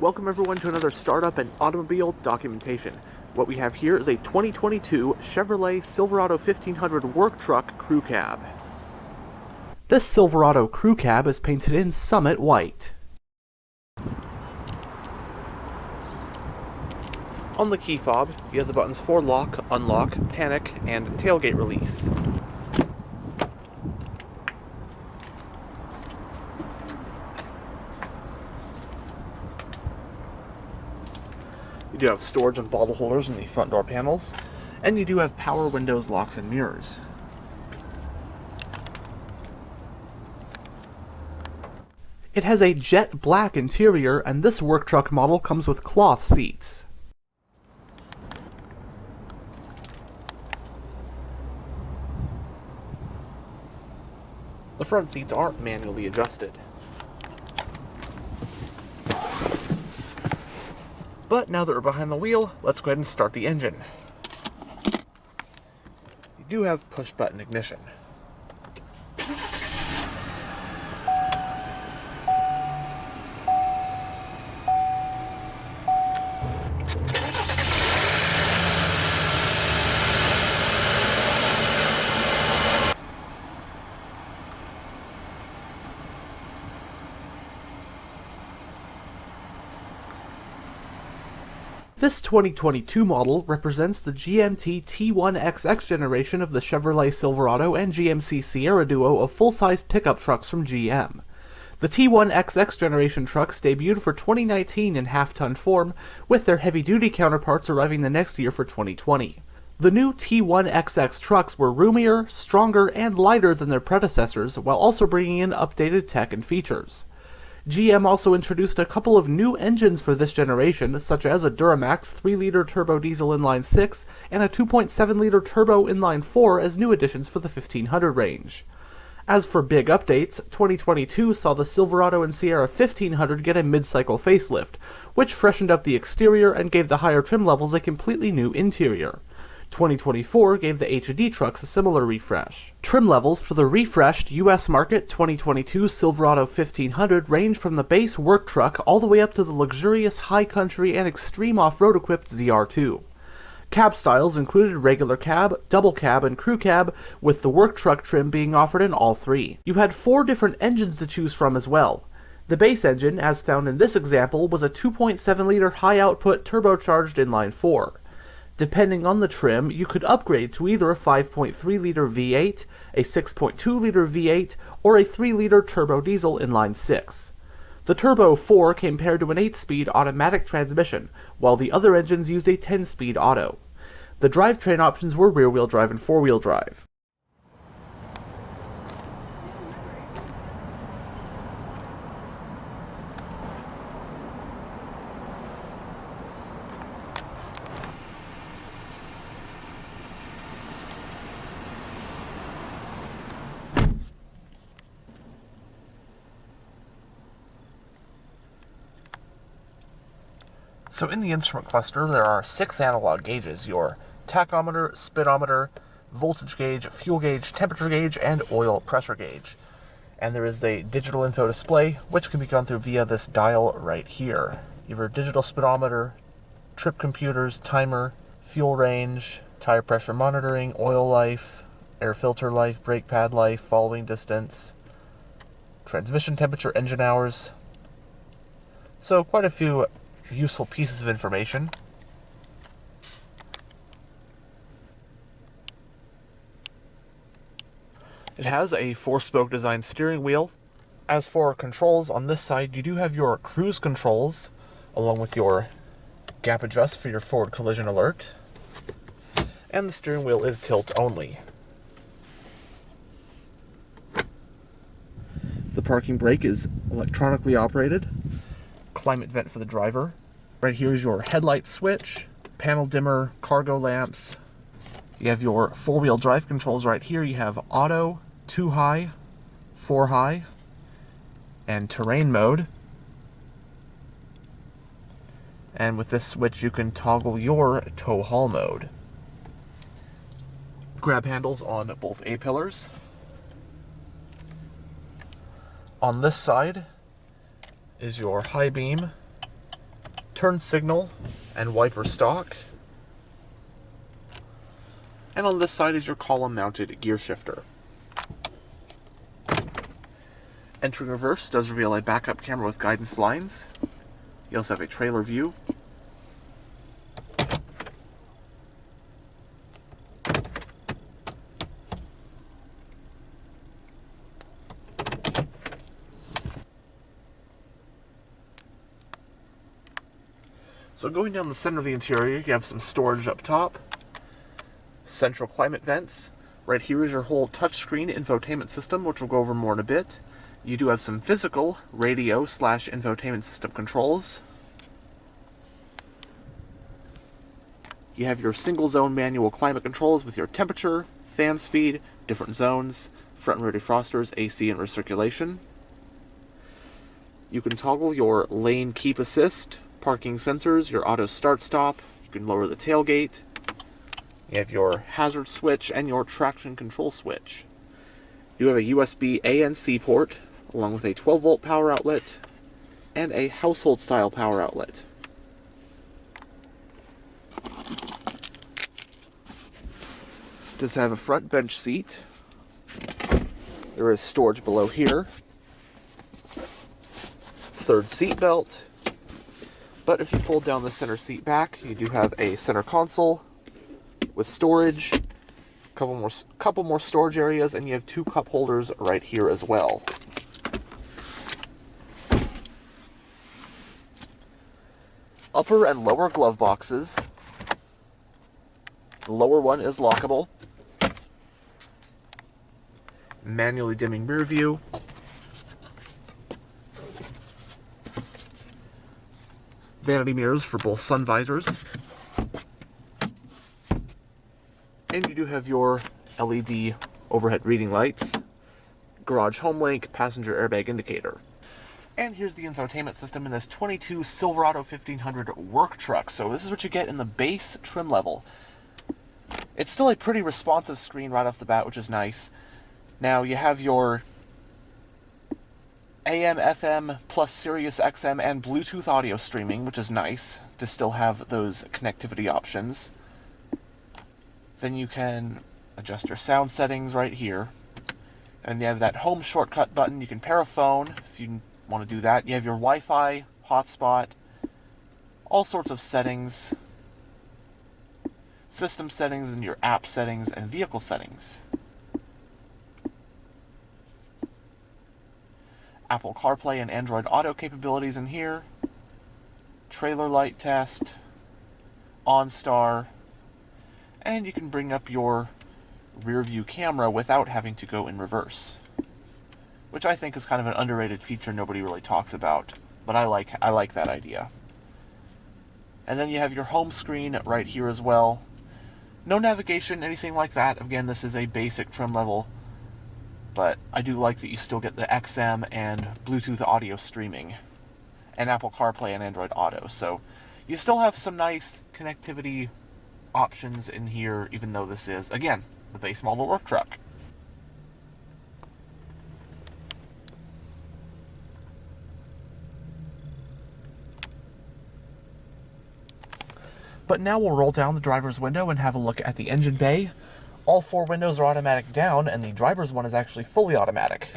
Welcome everyone to another startup and automobile documentation. What we have here is a 2022 Chevrolet Silverado 1500 work truck crew cab. This Silverado crew cab is painted in Summit White. On the key fob, you have the buttons for lock, unlock, panic, and tailgate release. You do have storage and bottle holders in the front door panels, and you do have power windows, locks, and mirrors. It has a jet black interior, and this work truck model comes with cloth seats. The front seats are manually adjusted. But now that we're behind the wheel, let's go ahead and start the engine. You do have push-button ignition. This 2022 model represents the GMT T1XX generation of the Chevrolet Silverado and GMC Sierra duo of full-size pickup trucks from GM. The T1XX generation trucks debuted for 2019 in half-ton form, with their heavy-duty counterparts arriving the next year for 2020. The new T1XX trucks were roomier, stronger, and lighter than their predecessors, while also bringing in updated tech and features. GM also introduced a couple of new engines for this generation, such as a Duramax 3-liter turbo diesel inline 6 and a 2.7-liter turbo inline 4 as new additions for the 1500 range. As for big updates, 2022 saw the Silverado and Sierra 1500 get a mid-cycle facelift, which freshened up the exterior and gave the higher trim levels a completely new interior. 2024 gave the HD trucks a similar refresh. Trim levels for the refreshed US market 2022 Silverado 1500 range from the base work truck all the way up to the luxurious high country and extreme off-road equipped ZR2. Cab styles included regular cab, double cab, and crew cab, with the work truck trim being offered in all three. You had 4 different engines to choose from as well. The base engine, as found in this example, was a 2.7-liter high-output turbocharged inline 4. Depending on the trim, you could upgrade to either a 5.3-liter V8, a 6.2-liter V8, or a 3-liter turbo diesel inline 6. The Turbo 4 came paired to an 8-speed automatic transmission, while the other engines used a 10-speed auto. The drivetrain options were rear-wheel drive and four-wheel drive. So in the instrument cluster, there are 6 analog gauges: your tachometer, speedometer, voltage gauge, fuel gauge, temperature gauge, and oil pressure gauge. And there is a digital info display, which can be gone through via this dial right here. You have your digital speedometer, trip computers, timer, fuel range, tire pressure monitoring, oil life, air filter life, brake pad life, following distance, transmission temperature, engine hours. So quite a few useful pieces of information. It has a 4-spoke design steering wheel. As for controls, on this side you do have your cruise controls, along with your gap adjust for your forward collision alert. And the steering wheel is tilt only. The parking brake is electronically operated. Climate vent for the driver. Right here is your headlight switch, panel dimmer, cargo lamps. You have your 4-wheel drive controls right here. You have auto, 2 high, 4 high, and terrain mode. And with this switch you can toggle your tow haul mode. Grab handles on both A-pillars. On this side is your high beam, turn signal and wiper stalk. And on this side is your column-mounted gear shifter. Entering reverse does reveal a backup camera with guidance lines. You also have a trailer view. So going down the center of the interior, you have some storage up top, central climate vents. Right here is your whole touchscreen infotainment system, which we'll go over more in a bit. You do have some physical radio/infotainment system controls. You have your single zone manual climate controls with your temperature, fan speed, different zones, front and rear defrosters, AC and recirculation. You can toggle your lane keep assist, parking sensors, your auto start stop. You can lower the tailgate. You have your hazard switch and your traction control switch. You have a USB A and C port, along with a 12-volt power outlet and a household-style power outlet. Does have a front bench seat. There is storage below here. Third seat belt. But if you fold down the center seat back, you do have a center console with storage, couple more storage areas, and you have 2 cup holders right here as well. Upper and lower glove boxes. The lower one is lockable. Manually dimming rear view. Vanity mirrors for both sun visors. And you do have your LED overhead reading lights, garage homelink, passenger airbag indicator. And here's the infotainment system in this 22 Silverado 1500 work truck. So this is what you get in the base trim level. It's still a pretty responsive screen right off the bat, which is nice. Now you have your AM, FM, plus Sirius XM and Bluetooth audio streaming, which is nice to still have those connectivity options. Then you can adjust your sound settings right here. And you have that home shortcut button. You can pair a phone if you want to do that. You have your Wi-Fi, hotspot, all sorts of settings, system settings, and your app settings and vehicle settings. Apple CarPlay and Android Auto capabilities in here. Trailer light test. OnStar. And you can bring up your rear view camera without having to go in reverse, which I think is kind of an underrated feature nobody really talks about, but I like that idea. And then you have your home screen right here as well. No navigation, anything like that. Again, this is a basic trim level, but I do like that you still get the XM and Bluetooth audio streaming, and Apple CarPlay and Android Auto. So you still have some nice connectivity options in here, even though this is, again, the base model work truck. But now we'll roll down the driver's window and have a look at the engine bay. All 4 windows are automatic down, and the driver's one is actually fully automatic.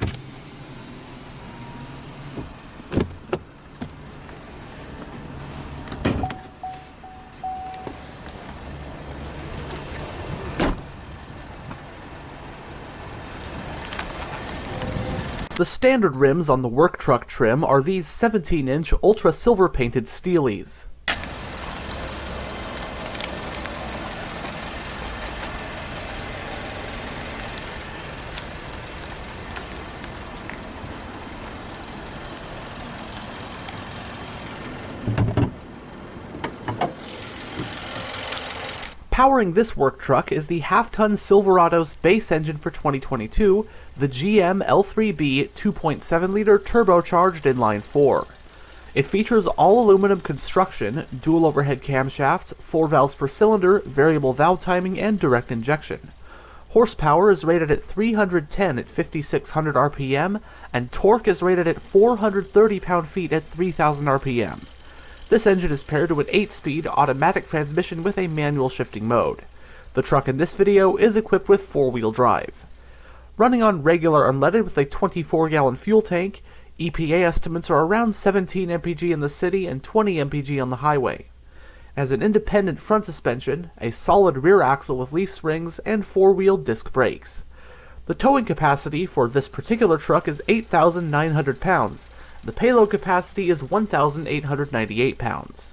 The standard rims on the work truck trim are these 17-inch ultra silver painted steelies. Powering this work truck is the half-ton Silverado's base engine for 2022, the GM L3B 2.7-liter turbocharged inline 4. It features all-aluminum construction, dual overhead camshafts, 4 valves per cylinder, variable valve timing, and direct injection. Horsepower is rated at 310 at 5,600 RPM, and torque is rated at 430 pound-feet at 3,000 RPM. This engine is paired to an 8-speed automatic transmission with a manual shifting mode. The truck in this video is equipped with 4-wheel drive. Running on regular unleaded with a 24-gallon fuel tank, EPA estimates are around 17 mpg in the city and 20 mpg on the highway. It has an independent front suspension, a solid rear axle with leaf springs, and 4-wheel disc brakes. The towing capacity for this particular truck is 8,900 pounds. The payload capacity is 1,898 pounds.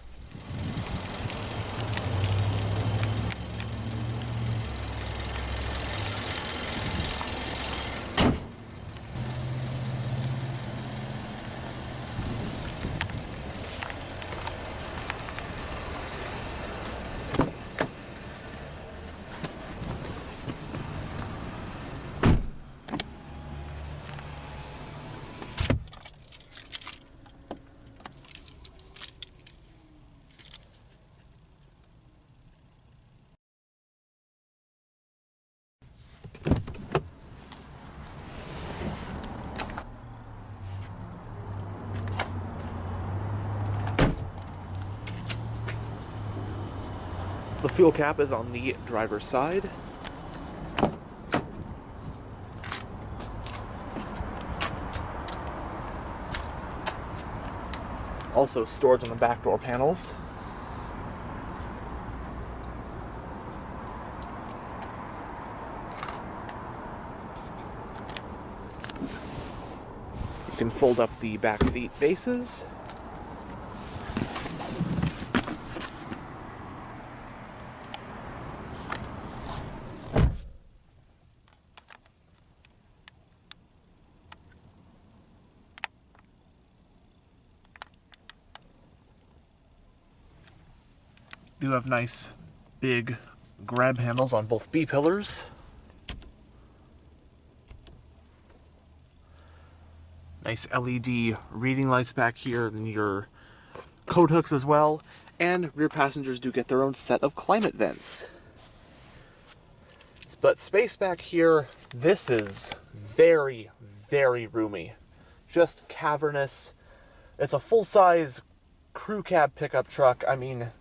The fuel cap is on the driver's side. Also storage on the back door panels. You can fold up the back seat bases. Do have nice big grab handles on both B pillars. Nice LED reading lights back here, and your coat hooks as well. And rear passengers do get their own set of climate vents. But space back here, this is very, very roomy. Just cavernous. It's a full-size crew cab pickup truck. I mean,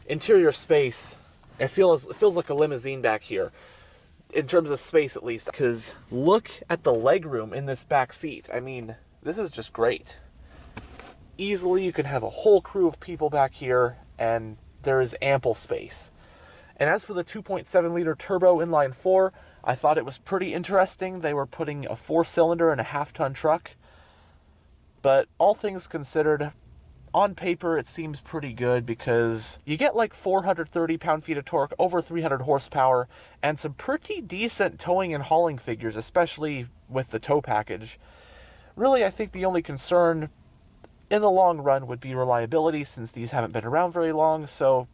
interior space, it feels like a limousine back here, in terms of space at least, because look at the legroom in this back seat. I mean, this is just great. Easily you can have a whole crew of people back here, and there is ample space. And as for the 2.7 liter turbo inline 4, I thought it was pretty interesting. They were putting a 4-cylinder in a half-ton truck, but all things considered, on paper, it seems pretty good because you get like 430 pound-feet of torque, over 300 horsepower, and some pretty decent towing and hauling figures, especially with the tow package. Really, I think the only concern in the long run would be reliability, since these haven't been around very long, so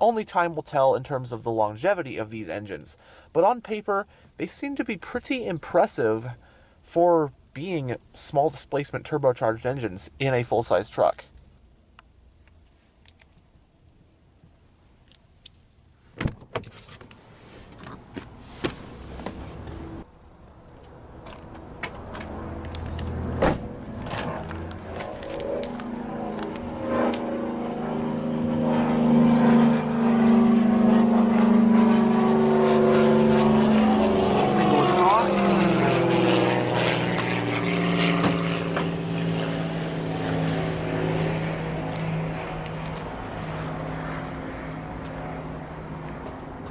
only time will tell in terms of the longevity of these engines. But on paper, they seem to be pretty impressive for being small displacement turbocharged engines in a full-size truck.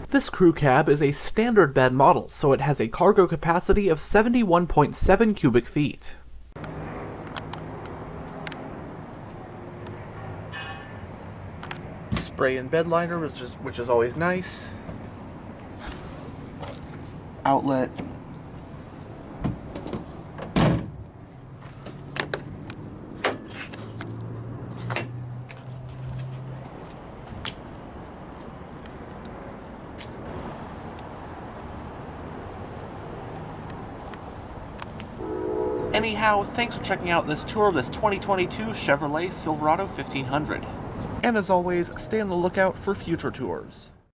This crew cab is a standard bed model, so it has a cargo capacity of 71.7 cubic feet. Spray and bed liner, which is always nice. Outlet. Anyhow, thanks for checking out this tour of this 2022 Chevrolet Silverado 1500. And as always, stay on the lookout for future tours.